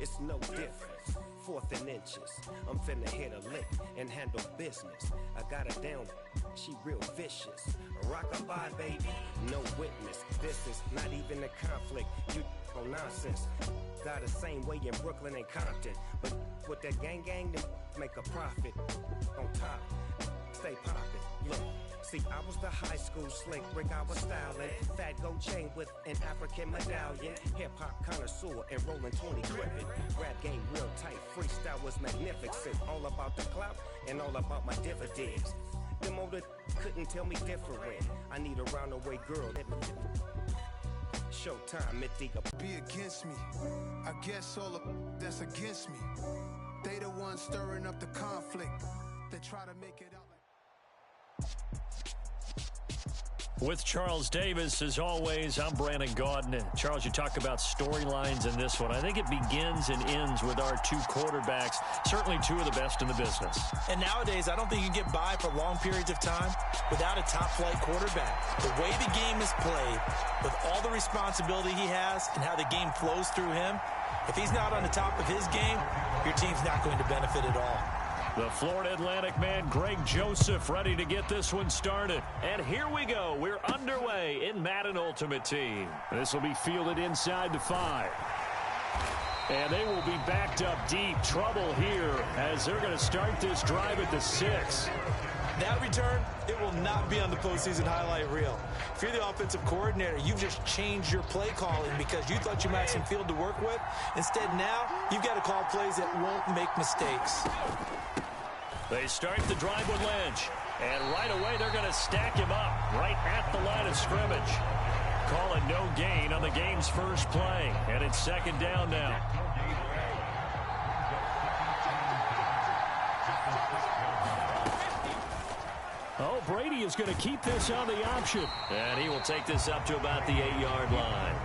it's no difference. 4th and inches, I'm finna hit a lick and handle business. I got her down, she real vicious. Rock-a-bye, baby, no witness. This is not even a conflict, you on nonsense. Got the same way in Brooklyn and Compton, but with that gang, then make a profit. On top, stay poppin', look. See, I was the high school slick Rick, I was styling. Fat gold chain with an African medallion. Hip-hop connoisseur and rolling 20 gripping. Rap game real tight, freestyle was magnificent. All about the clout and all about my dividends. Them older couldn't tell me different. I need a round-away girl. Showtime, Mythica. Be against me. I guess all of that's against me. They the ones stirring up the conflict. They try to make it out like... With Charles Davis, as always, I'm Brandon Gaudin. And Charles, you talk about storylines in this one. I think it begins and ends with our two quarterbacks, certainly two of the best in the business. And nowadays, I don't think you can get by for long periods of time without a top-flight quarterback. The way the game is played, with all the responsibility he has and how the game flows through him, if he's not on the top of his game, your team's not going to benefit at all. The Florida Atlantic man, Greg Joseph, ready to get this one started. And here we go. We're underway in Madden Ultimate Team. This will be fielded inside the 5. And they will be backed up deep. Trouble here as they're going to start this drive at the 6. That return, it will not be on the postseason highlight reel. If you're the offensive coordinator, you've just changed your play calling because you thought you might have some field to work with. Instead, now, you've got to call plays that won't make mistakes. They start the drive with Lynch. And right away, they're going to stack him up right at the line of scrimmage. Call it no gain on the game's first play. And it's 2nd down now. Oh, Brady is going to keep this on the option. And he will take this up to about the 8-yard line.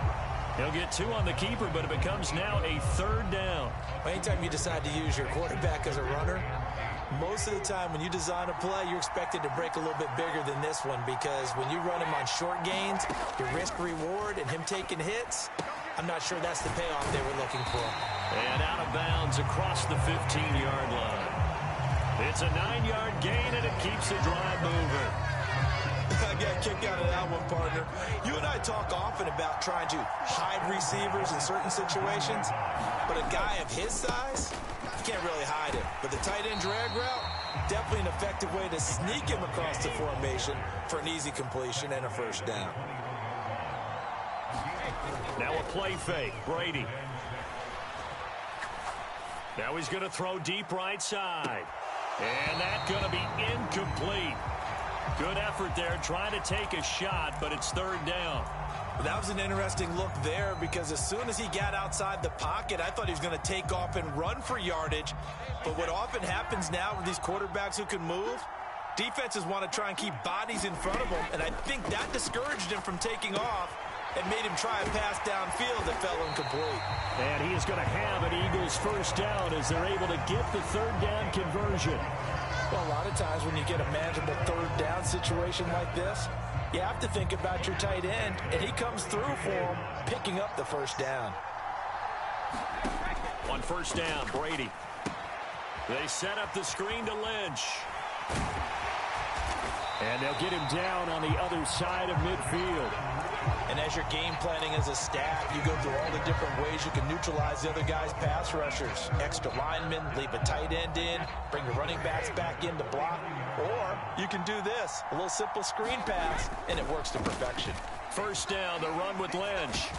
He'll get 2 on the keeper, but it becomes now a 3rd down. Anytime you decide to use your quarterback as a runner, most of the time when you design a play, you're expected to break a little bit bigger than this one because when you run him on short gains, your risk-reward and him taking hits, I'm not sure that's the payoff they were looking for. And out of bounds across the 15-yard line. It's a 9-yard gain, and it keeps the drive moving. I got kicked out of that one, partner. You and I talk often about trying to hide receivers in certain situations, but a guy of his size, you can't really hide him. But the tight end drag route, definitely an effective way to sneak him across the formation for an easy completion and a 1st down. Now a play fake, Brady. Now he's going to throw deep right side. And that's going to be incomplete. Good effort there, trying to take a shot, but it's 3rd down. That was an interesting look there because as soon as he got outside the pocket, I thought he was going to take off and run for yardage. But what often happens now with these quarterbacks who can move, defenses want to try and keep bodies in front of them, and I think that discouraged him from taking off and made him try a pass downfield that fell incomplete. And he is going to have an Eagles 1st down as they're able to get the 3rd down conversion. Well, a lot of times when you get a manageable 3rd down situation like this, you have to think about your tight end, and he comes through for him, picking up the 1st down. On 1st down, Brady. They set up the screen to Lynch. And they'll get him down on the other side of midfield. And as you're game planning as a staff, you go through all the different ways you can neutralize the other guy's pass rushers. Extra linemen, leave a tight end in, bring the running backs back in to block. Or you can do this, a little simple screen pass, and it works to perfection. 1st down, the run with Lynch.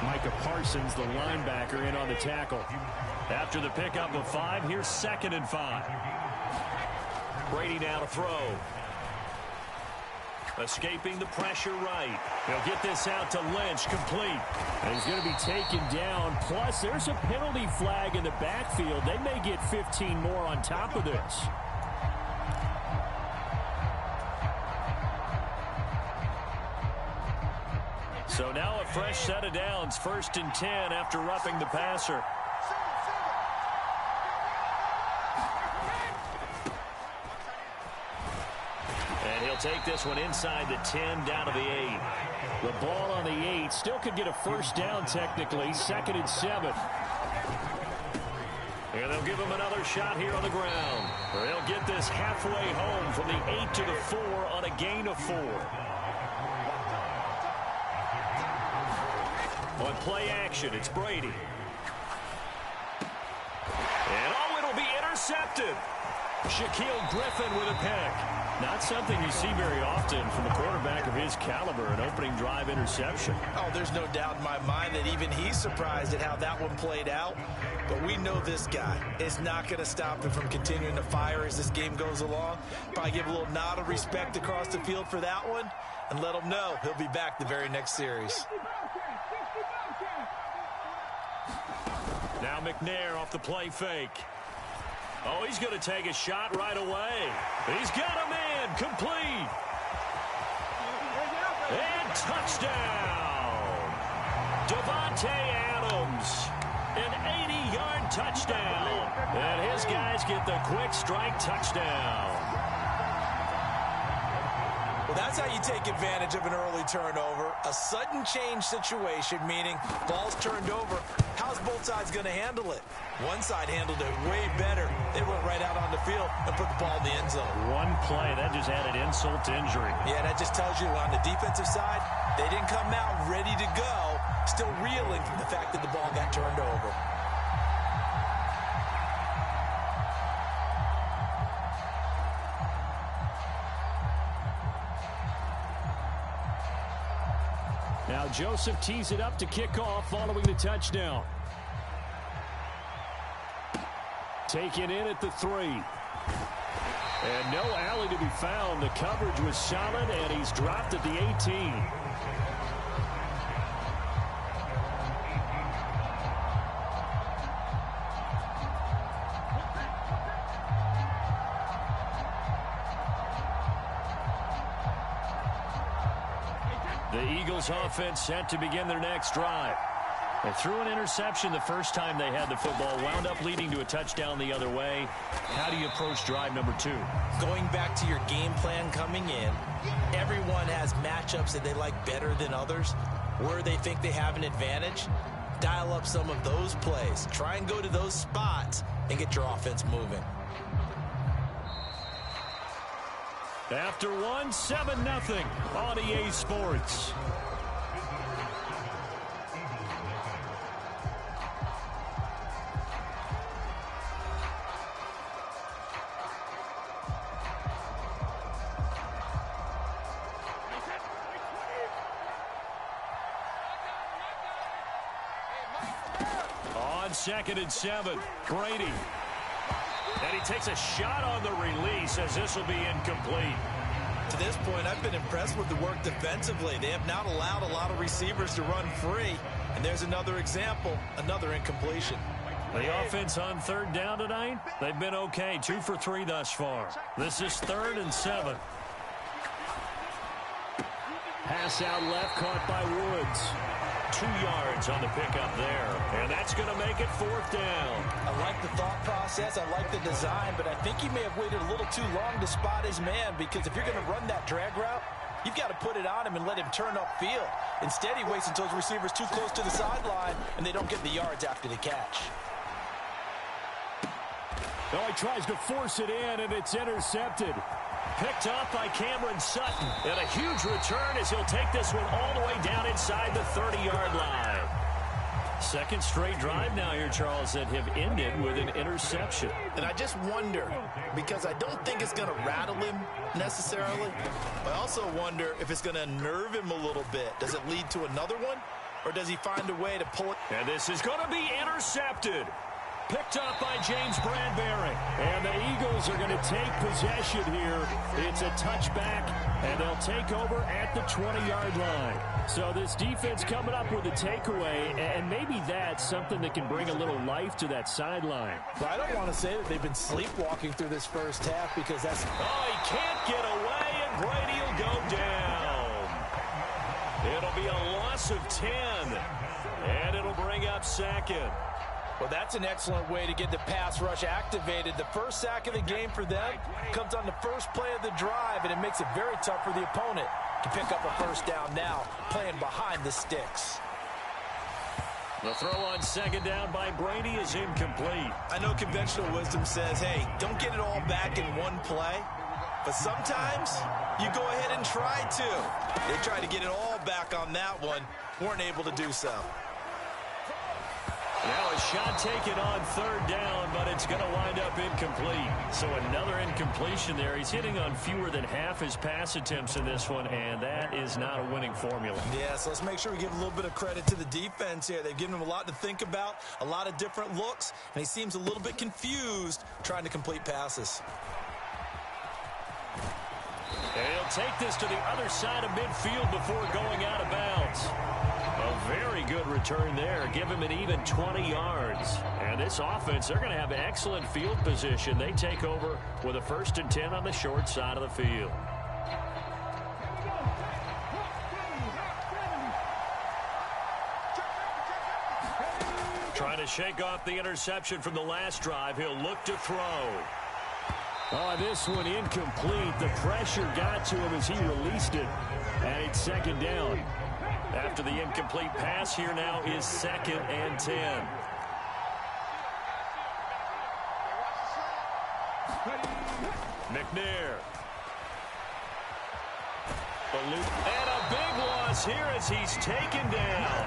Micah Parsons, the linebacker, in on the tackle. After the pickup of 5, here's 2nd and 5. Brady now to throw. Escaping the pressure right. He'll get this out to Lynch, complete. And he's going to be taken down. Plus, there's a penalty flag in the backfield. They may get 15 more on top of this. So now a fresh set of downs. 1st and 10 after roughing the passer. And he'll take this one inside the 10, down to the 8. The ball on the 8. Still could get a first down technically. 2nd and 7. And they'll give him another shot here on the ground. They'll get this halfway home from the 8 to the 4 on a gain of 4. On play action, it's Brady. And it'll be intercepted. Shaquille Griffin with a pick. Not something you see very often from a quarterback of his caliber, an opening drive interception. Oh, there's no doubt in my mind that even he's surprised at how that one played out. But we know this guy is not going to stop him from continuing to fire as this game goes along. Probably give a little nod of respect across the field for that one and let him know he'll be back the very next series. Now McNair off the play fake. Oh, he's going to take a shot right away. He's got a man complete. And touchdown. Devontae Adams. An 80-yard touchdown. And his guys get the quick strike touchdown. Well, that's how you take advantage of an early turnover. A sudden change situation, meaning ball's turned over. How's both sides going to handle it? One side handled it way better. They went right out on the field and put the ball in the end zone. One play, that just added insult to injury. Yeah, that just tells you on the defensive side, they didn't come out ready to go, still reeling from the fact that the ball got turned over. Now Joseph tees it up to kick off following the touchdown. Taken in at the 3. And no alley to be found. The coverage was solid, and he's dropped at the 18. The Eagles offense set to begin their next drive. They threw an interception the first time they had the football, wound up leading to a touchdown the other way. How do you approach drive number 2? Going back to your game plan coming in, everyone has matchups that they like better than others, where they think they have an advantage. Dial up some of those plays. Try and go to those spots and get your offense moving. After 1, 7-0 on EA Sports. On 2nd and 7, Brady. And he takes a shot on the release as this will be incomplete. To this point, I've been impressed with the work defensively. They have not allowed a lot of receivers to run free. And there's another example, another incompletion. The offense on 3rd down tonight, they've been okay. 2 for 3 thus far. This is 3rd and 7. Pass out left, caught by Woods. 2 yards on the pickup there. And that's going to make it 4th down. I like the thought process. I like the design. But I think he may have waited a little too long to spot his man, because if you're going to run that drag route, you've got to put it on him and let him turn upfield. Instead, he waits until his receiver's too close to the sideline, and they don't get the yards after the catch. Oh, he tries to force it in, and it's intercepted. Picked up by Cameron Sutton. And a huge return as he'll take this one all the way down inside the 30-yard line. 2nd straight drive now here, Charles, that have ended with an interception. And I just wonder, because I don't think it's going to rattle him necessarily. I also wonder if it's going to unnerve him a little bit. Does it lead to another one, or does he find a way to pull it? And this is going to be intercepted. Picked up by James Bradbury. And the Eagles are going to take possession here. It's a touchback, and they'll take over at the 20-yard line. So this defense coming up with a takeaway, and maybe that's something that can bring a little life to that sideline. But I don't want to say that they've been sleepwalking through this first half, because that's... Oh, he can't get away, and Brady will go down. It'll be a loss of 10, and it'll bring up 2nd. Well, that's an excellent way to get the pass rush activated. The first sack of the game for them comes on the first play of the drive, and it makes it very tough for the opponent to pick up a first down now, playing behind the sticks. The throw on second down by Brady is incomplete. I know conventional wisdom says, hey, don't get it all back in one play. But sometimes you go ahead and try to. They tried to get it all back on that one. Weren't able to do so. Now a shot taken on third down, but it's going to wind up incomplete. So another incompletion there. He's hitting on fewer than half his pass attempts in this one, and that is not a winning formula. Yeah, so let's make sure we give a little bit of credit to the defense here. They've given him a lot to think about, a lot of different looks, and he seems a little bit confused trying to complete passes. And he'll take this to the other side of midfield before going out of bounds. A very good return there. Give him an even 20 yards. And this offense, they're going to have excellent field position. They take over with a 1st and 10 on the short side of the field. Trying to shake off the interception from the last drive. He'll look to throw. Oh, this one incomplete. The pressure got to him as he released it. And it's second down. After the incomplete pass, here now is 2nd and 10. McNair. And a big loss here as he's taken down.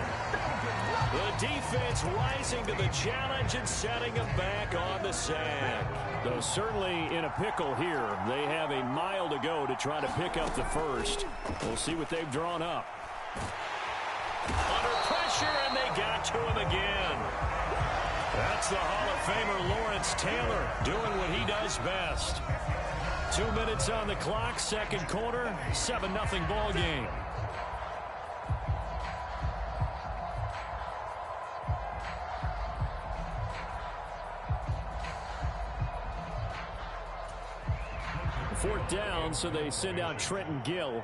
The defense rising to the challenge and setting him back on the sack. Though certainly in a pickle here. They have a mile to go to try to pick up the first. We'll see what they've drawn up. Under pressure, and they got to him again. That's the Hall of Famer Lawrence Taylor doing what he does best. 2 minutes on the clock, second quarter, 7-0 ball game. Fourth down, so they send out Trentagod.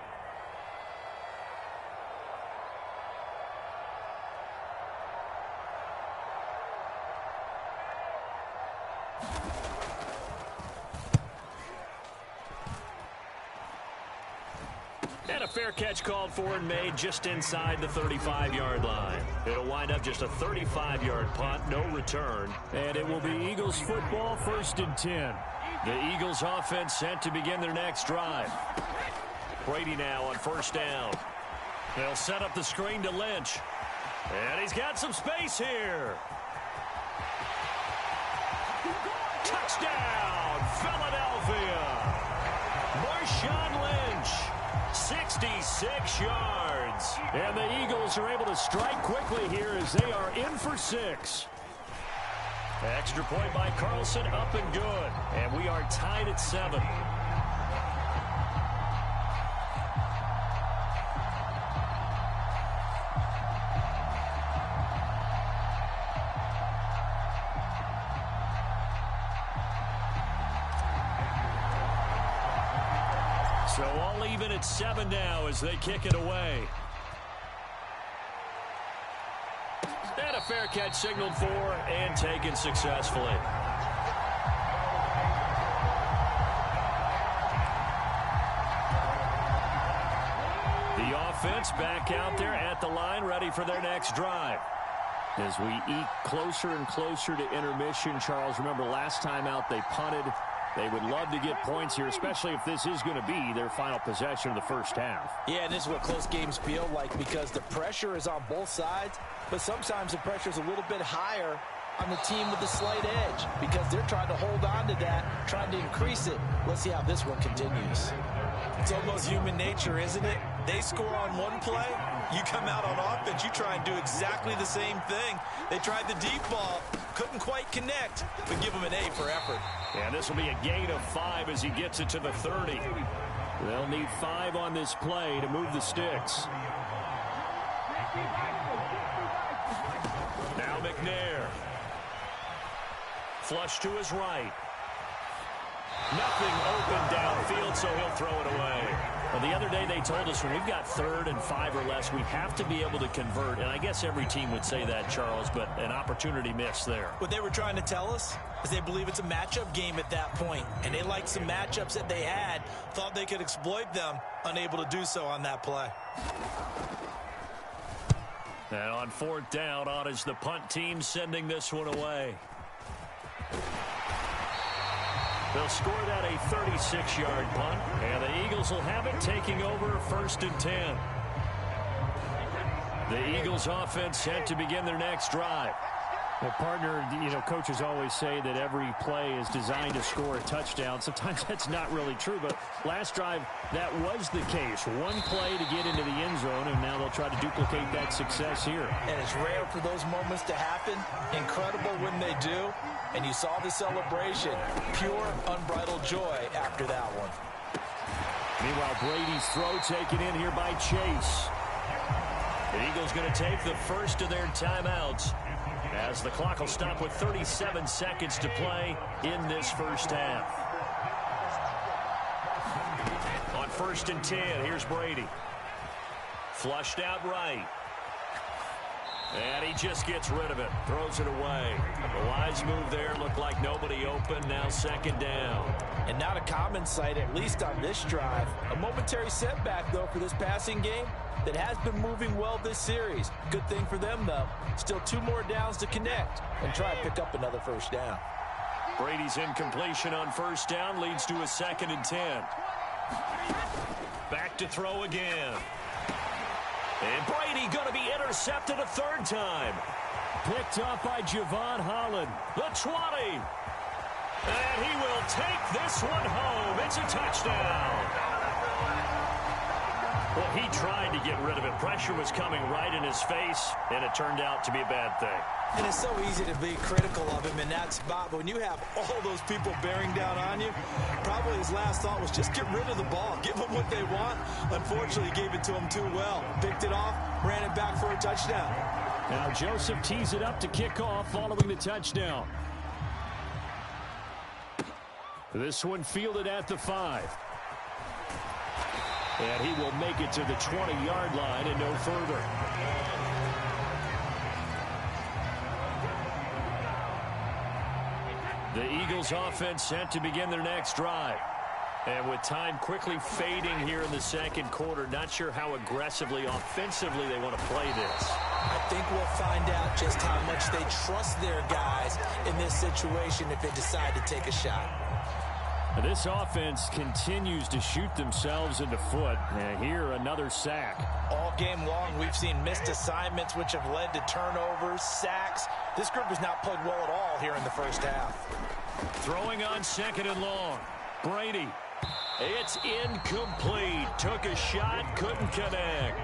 And a fair catch called for and made just inside the 35-yard line. It'll wind up just a 35-yard punt, no return. And it will be Eagles football, 1st and 10. The Eagles offense set to begin their next drive. Brady now on 1st down. They'll set up the screen to Lynch. And he's got some space here. Touchdown, Philadelphia. Marshawn Lynch, 66 yards. And the Eagles are able to strike quickly here as they are in for 6. Extra point by Carlson, up and good. And we are tied at 7. So all even at 7 now as they kick it away. And a fair catch signaled for and taken successfully. The offense back out there at the line, ready for their next drive. As we eke closer and closer to intermission, Charles, remember last time out they punted. They would love to get points here, especially if this is going to be their final possession of the first half. Yeah, and this is what close games feel like because the pressure is on both sides, but sometimes the pressure is a little bit higher on the team with the slight edge because they're trying to hold on to that, trying to increase it. Let's see how this one continues. It's almost human nature, isn't it? They score on one play, you come out on offense, you try and do exactly the same thing. They tried the deep ball, couldn't quite connect, but give them an A for effort. And this will be a gain of 5 as he gets it to the 30. They'll need 5 on this play to move the sticks. Now McNair. Flush to his right. Nothing open downfield, so he'll throw it away. Well, the other day they told us when we've got 3rd and 5 or less, we have to be able to convert. And I guess every team would say that, Charles, but an opportunity missed there. What they were trying to tell us is they believe it's a matchup game at that point. And they liked some matchups that they had, thought they could exploit them, unable to do so on that play. And on 4th down, on is the punt team sending this one away. They'll score that a 36-yard punt, and the Eagles will have it taking over 1st and 10. The Eagles offense set to begin their next drive. Well, partner, coaches always say that every play is designed to score a touchdown. Sometimes that's not really true, but last drive, that was the case. One play to get into the end zone, and now they'll try to duplicate that success here. And it's rare for those moments to happen. Incredible when they do. And you saw the celebration. Pure, unbridled joy after that one. Meanwhile, Brady's throw taken in here by Chase. The Eagles going to take the first of their timeouts, as the clock will stop with 37 seconds to play in this first half. On 1st and 10, here's Brady. Flushed out right. And he just gets rid of it. Throws it away. The wise move there. Looked like nobody open. Now 2nd down. And not a common sight, at least on this drive. A momentary setback, though, for this passing game that has been moving well this series. Good thing for them, though. Still 2 more downs to connect and try to pick up another 1st down. Brady's incompletion on 1st down leads to a 2nd and 10. Back to throw again. And Brady going to be intercepted a 3rd time. Picked up by Javon Holland. The 20. And he will take this one home. It's a touchdown. Well, he tried to get rid of it. Pressure was coming right in his face, and it turned out to be a bad thing. And it's so easy to be critical of him in that spot, but when you have all those people bearing down on you, probably his last thought was just get rid of the ball, give them what they want. Unfortunately, he gave it to them too well. Picked it off, ran it back for a touchdown. Now Joseph tees it up to kick off following the touchdown. This one fielded at the 5. And he will make it to the 20-yard line and no further. The Eagles offense set to begin their next drive. And with time quickly fading here in the 2nd quarter, not sure how aggressively, offensively they want to play this. I think we'll find out just how much they trust their guys in this situation if they decide to take a shot. This offense continues to shoot themselves in the foot. And here, another sack. All game long, we've seen missed assignments, which have led to turnovers, sacks. This group has not played well at all here in the 1st half. Throwing on 2nd and long. Brady. It's incomplete. Took a shot, couldn't connect.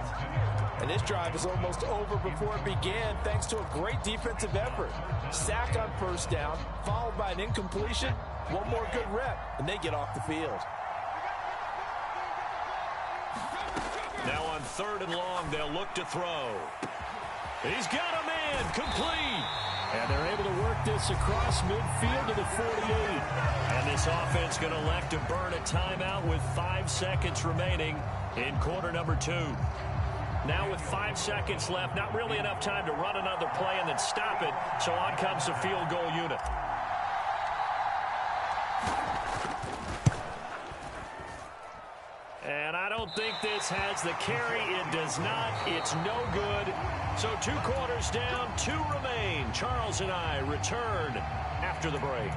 And this drive is almost over before it began, thanks to a great defensive effort. Sack on 1st down, followed by an incompletion. One more good rep, and they get off the field. Now on 3rd and long, they'll look to throw. He's got a man, complete. And they're able to work this across midfield to the 48. And this offense going to elect to burn a timeout with 5 seconds remaining in quarter number 2. Now with 5 seconds left, not really enough time to run another play and then stop it, so on comes the field goal unit. And I don't think this has the carry. It does not. It's no good. So 2 quarters down, 2 remain. Charles and I return after the break.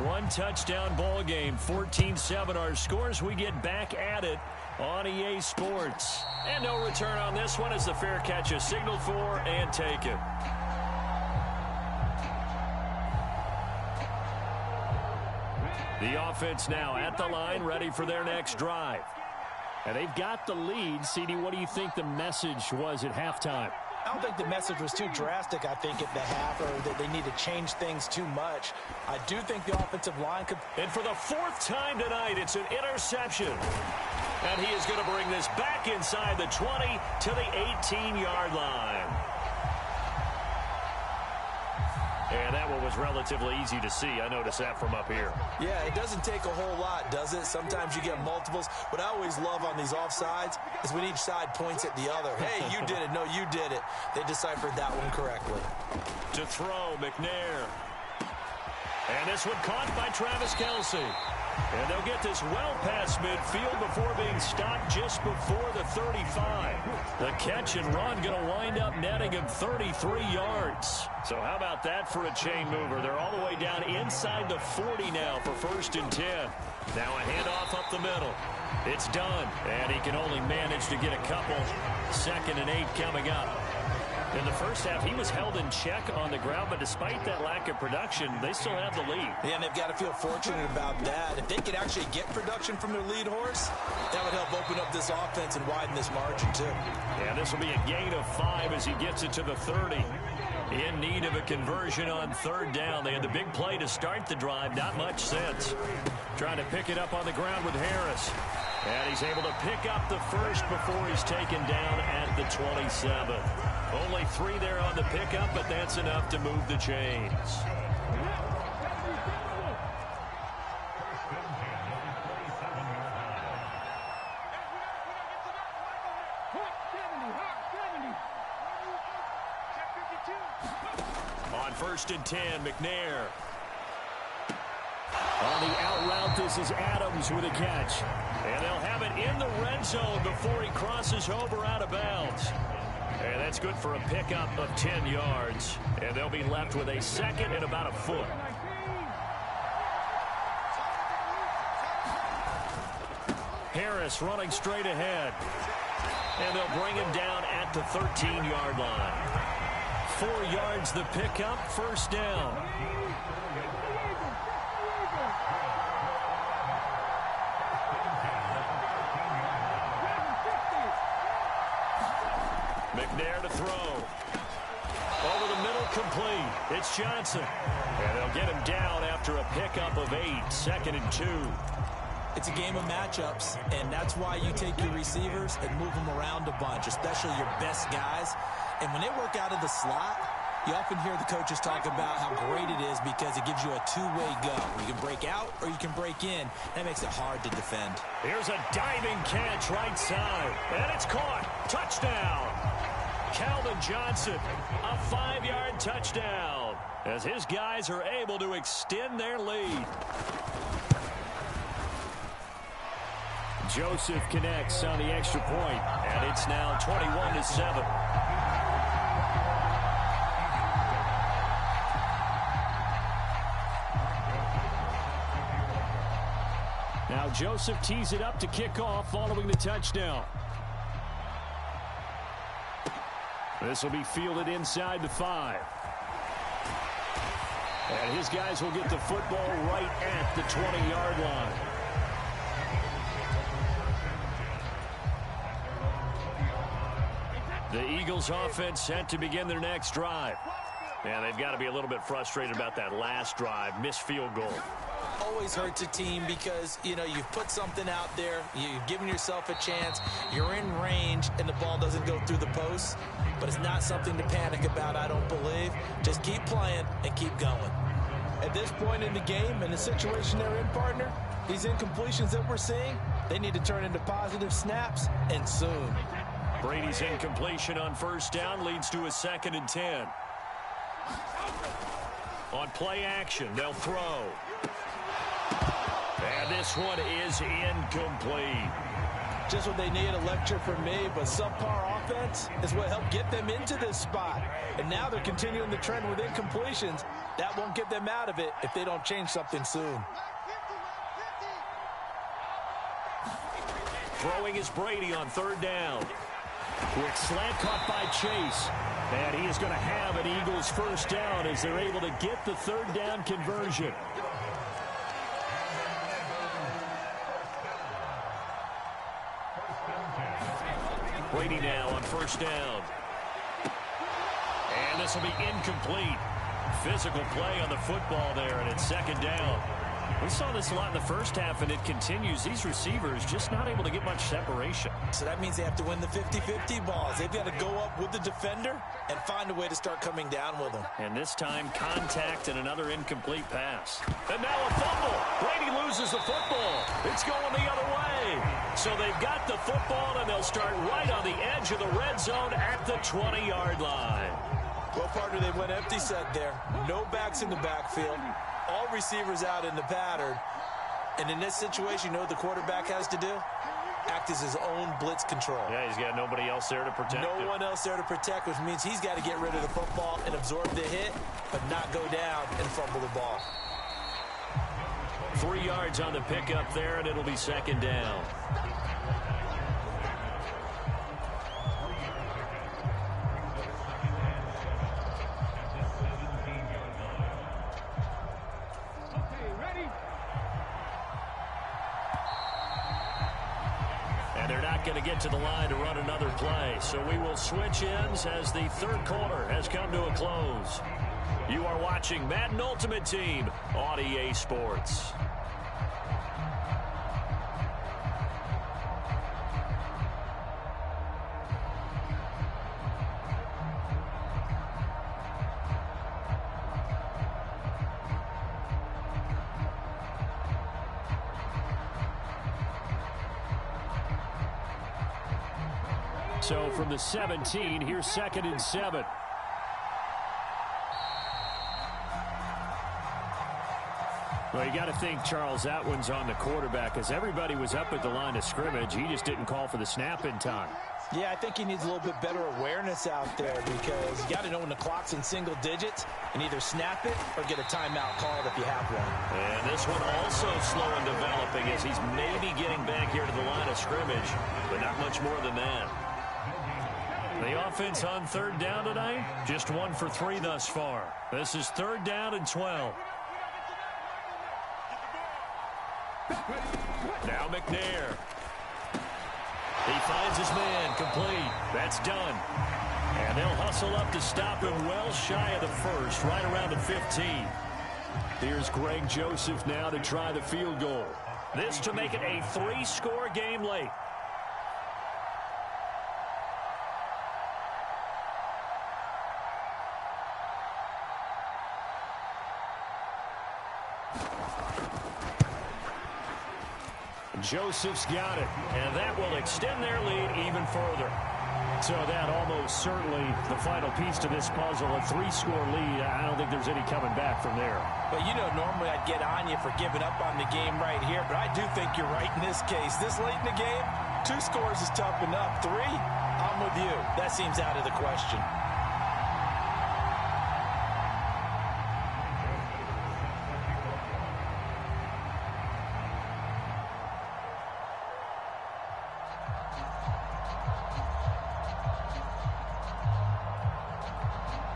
One-touchdown ball game, 14-7 our scores. We get back at it on EA Sports. And no return on this one as the fair catch is signaled for and taken. The offense now at the line, ready for their next drive. And they've got the lead. CD, what do you think the message was at halftime? I don't think the message was too drastic, I think, at the half, or that they need to change things too much. I do think the offensive line could... And for the fourth time tonight, it's an interception. And he is going to bring this back inside the 20 to the 18-yard line. And that one was relatively easy to see. I noticed that from up here. Yeah, it doesn't take a whole lot, does it? Sometimes you get multiples. What I always love on these offsides is when each side points at the other. Hey, you did it. No, you did it. They deciphered that one correctly. To throw, McNair. And this one caught by Travis Kelce. And they'll get this well past midfield before being stopped just before the 35. The catch and run going to wind up netting him 33 yards. So how about that for a chain mover? They're all the way down inside the 40 now for 1st and 10. Now a handoff up the middle. It's done. And he can only manage to get a couple. 2nd and 8 coming up. In the first half, he was held in check on the ground, but despite that lack of production, they still have the lead. Yeah, and they've got to feel fortunate about that. If they could actually get production from their lead horse, that would help open up this offense and widen this margin, too. Yeah, this will be a gain of 5 as he gets it to the 30. In need of a conversion on 3rd down. They had the big play to start the drive. Not much sense. Trying to pick it up on the ground with Harris. And he's able to pick up the first before he's taken down at the 27. Only 3 there on the pickup, but that's enough to move the chains. On 1st and 10, McNair. On the out route, this is Adams with a catch. And they'll have it in the red zone before he crosses over out of bounds. And that's good for a pickup of 10 yards. And they'll be left with a 2nd and about a foot. Harris running straight ahead. And they'll bring him down at the 13-yard line. 4 yards the pickup, 1st down. McNair to throw. Over the middle, complete. It's Johnson. And they'll get him down after a pickup of 8, 2nd and 2. It's a game of matchups, and that's why you take your receivers and move them around a bunch, especially your best guys. And when they work out of the slot, you often hear the coaches talk about how great it is because it gives you a two-way go. You can break out or you can break in. That makes it hard to defend. Here's a diving catch right side. And it's caught. Touchdown. Calvin Johnson, a 5-yard touchdown as his guys are able to extend their lead. Joseph connects on the extra point, and it's now 21-7. Now Joseph tees it up to kick off following the touchdown. This will be fielded inside the 5. And his guys will get the football right at the 20-yard line. The Eagles offense set to begin their next drive. And they've got to be a little bit frustrated about that last drive, missed field goal. Always hurts a team because, you know, you've put something out there, you've given yourself a chance, you're in range, and the ball doesn't go through the post. But it's not something to panic about, I don't believe. Just keep playing and keep going. At this point in the game and the situation they're in, partner, these incompletions that we're seeing, they need to turn into positive snaps, and soon. Brady's incompletion on 1st down leads to a 2nd and 10. On play action, they'll throw. And this one is incomplete. Just what they need, a lecture from me, but subpar offense is what helped get them into this spot. And now they're continuing the trend with incompletions. That won't get them out of it if they don't change something soon. Throwing is Brady on 3rd down. Quick slant caught by Chase. And he is going to have an Eagles 1st down as they're able to get the 3rd down conversion. Brady now on first down. And this will be incomplete. Physical play on the football there, and it's second down. We saw this a lot in the first half, and it continues. These receivers just not able to get much separation. So that means they have to win the 50-50 balls. They've got to go up with the defender and find a way to start coming down with them. And this time, contact and another incomplete pass. And now a fumble. Brady loses the football. It's going the other way. So they've got the football, and they'll start right on the edge of the red zone at the 20-yard line. Well, partner, they went empty set there. No backs in the backfield. All receivers out in the pattern. And in this situation, you know what the quarterback has to do? Act as his own blitz control. Yeah, he's got nobody else there to protect him. No one else there to protect, which means he's got to get rid of the football and absorb the hit, but not go down and fumble the ball. 3 yards on the pickup there, and it'll be second down. Going to get to the line to run another play. So we will switch ends as the third quarter has come to a close. You are watching Madden Ultimate Team on EA Sports. So from the 17, here's 2nd and 7. Well, you got to think, Charles, that one's on the quarterback, as everybody was up at the line of scrimmage. He just didn't call for the snap in time. Yeah, I think he needs a little bit better awareness out there, because you got to know when the clock's in single digits and either snap it or get a timeout called if you have one. And this one also slow in developing, as he's maybe getting back here to the line of scrimmage, but not much more than that. The offense on third down tonight, just 1 for 3 thus far. This is 3rd down and 12. Now McNair. He finds his man, complete. That's done. And they'll hustle up to stop him well shy of the first, right around the 15. Here's Greg Joseph now to try the field goal. This to make it a 3-score game late. Joseph's got it, and that will extend their lead even further. So that almost certainly the final piece to this puzzle, a 3-score lead. I don't think there's any coming back from there. But, you know, normally I'd get on you for giving up on the game right here, but I do think you're right in this case. This late in the game, 2 scores is tough enough. 3, I'm with you. That seems out of the question.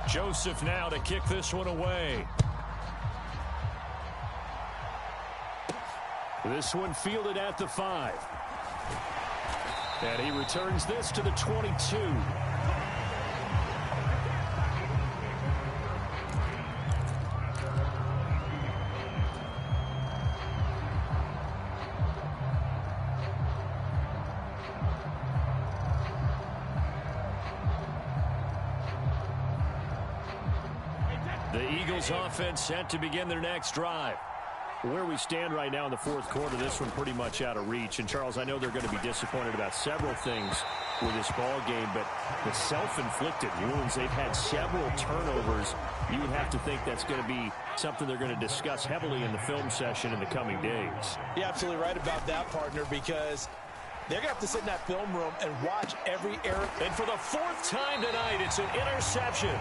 Joseph now to kick this one away. This one fielded at the 5. And he returns this to the 22. The Eagles offense set to begin their next drive. Where we stand right now in the 4th quarter, this one pretty much out of reach. And, Charles, I know they're going to be disappointed about several things with this ball game, but the self-inflicted wounds, they've had several turnovers. You would have to think that's going to be something they're going to discuss heavily in the film session in the coming days. You're absolutely right about that, partner, because they're going to have to sit in that film room and watch every error. And for the 4th time tonight, it's an interception.